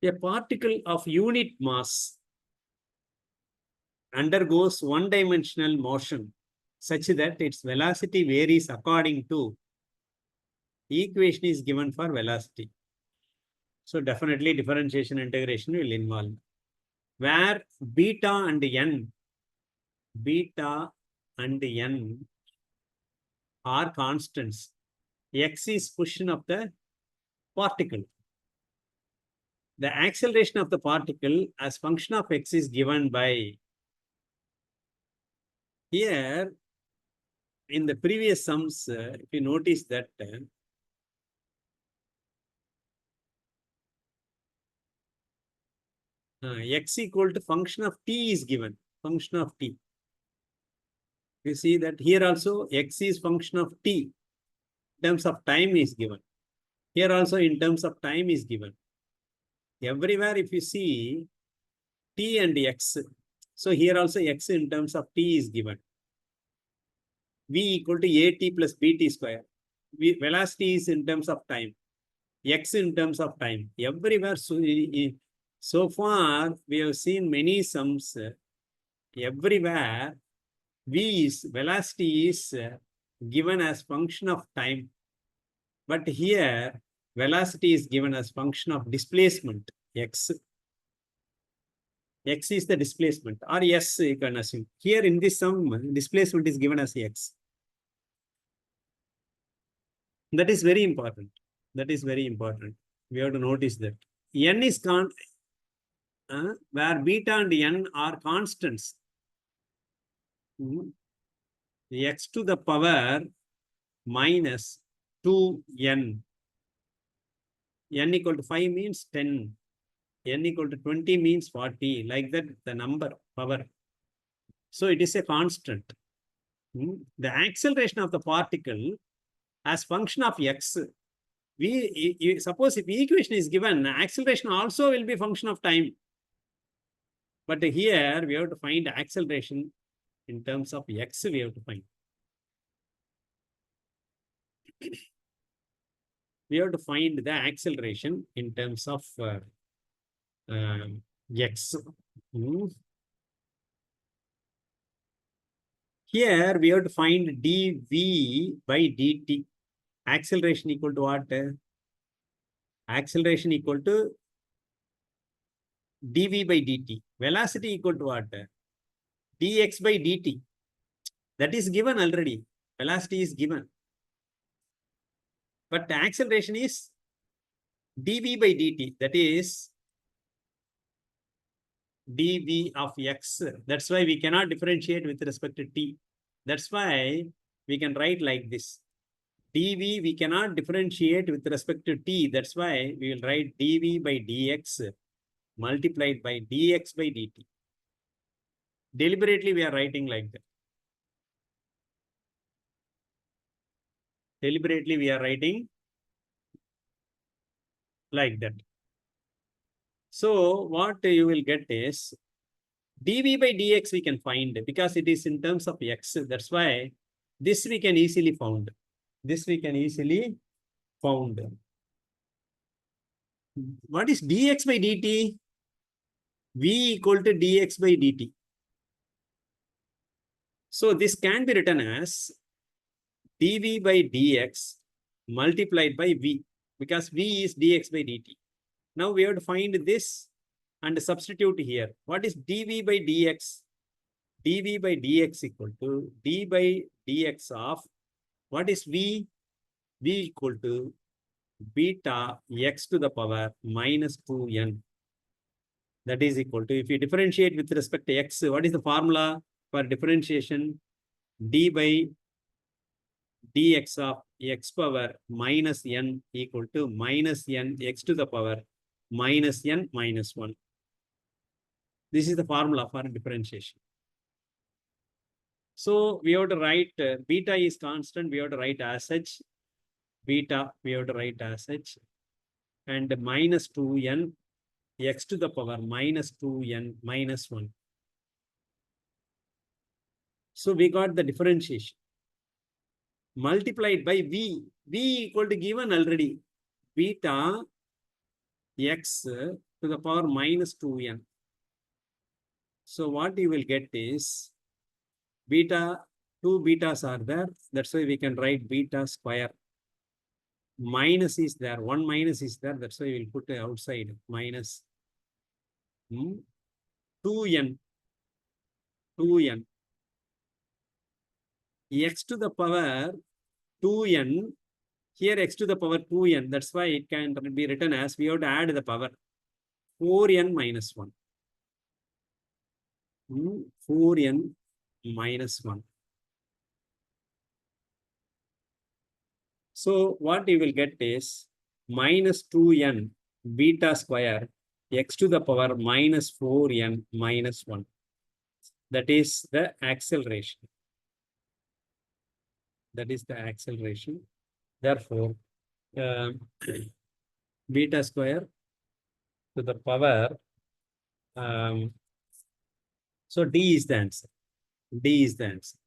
A particle of unit mass undergoes one-dimensional motion such that its velocity varies according to equation is given for velocity. So definitely differentiation integration will involve. Where beta and n are constants. X is position of the particle. The acceleration of the particle as function of x is given by, here in the previous sums, if you notice that x equal to function of t is given, function of t. You see that here also x is function of t, in terms of time is given. Here also in terms of time is given. Everywhere if you see t and x, so here also x in terms of t is given. V equal to at plus bt square. Velocity is in terms of time. X in terms of time. Everywhere, so far we have seen many sums. Everywhere V is, velocity is given as function of time. But here velocity is given as function of displacement, x. X is the displacement, or s you can assume. Here in this sum, displacement is given as x. That is very important. That is very important. We have to notice that. N is where beta and n are constants. X to the power minus 2n. N equal to 5 means 10. N equal to 20 means 40. Like that, the number, power. So it is a constant. The acceleration of the particle as function of x. Suppose if equation is given, acceleration also will be function of time. But here we have to find acceleration in terms of x, we have to find. We have to find the acceleration in terms of x. Here we have to find dv by dt. Acceleration equal to what? Acceleration equal to dv by dt. Velocity equal to what? Dx by dt. That is given already. Velocity is given. But the acceleration is dv by dt. That is dv of x. That's why we cannot differentiate with respect to t. That's why we can write like this. dv we cannot differentiate with respect to t. That's why we will write dv by dx multiplied by dx by dt. Deliberately we are writing like that. Deliberately we are writing like that. So what you will get is dv by dx we can find because it is in terms of x. That's why this we can easily found. This we can easily found. What is dx by dt? V equal to dx by dt. So this can be written as dv by dx multiplied by v, because v is dx by dt. Now we have to find this and substitute here. What is dv by dx? dv by dx equal to d by dx of, what is v? v equal to beta x to the power minus 2n. That is equal to, if you differentiate with respect to x, what is the formula for differentiation? d by dx of x power minus n equal to minus n x to the power minus n minus 1. This is the formula for differentiation. So we have to write beta is constant, we have to write as such. Beta we have to write as such. And minus 2n x to the power minus 2n minus 1. So we got the differentiation. Multiplied by v. v equal to given already. Beta x to the power minus 2n. So what you will get is beta, two betas are there. That's why we can write beta square. Minus is there, one minus is there. That's why we will put outside minus 2n, 2n. X to the power 2n, here x to the power 2n. That's why it can be written as, we have to add the power 4n minus 1. 4n minus 1. So what you will get is minus 2n beta square x to the power minus 4n minus 1. That is the acceleration. That is the acceleration. Therefore, beta square to the power, so D is the answer. D is the answer.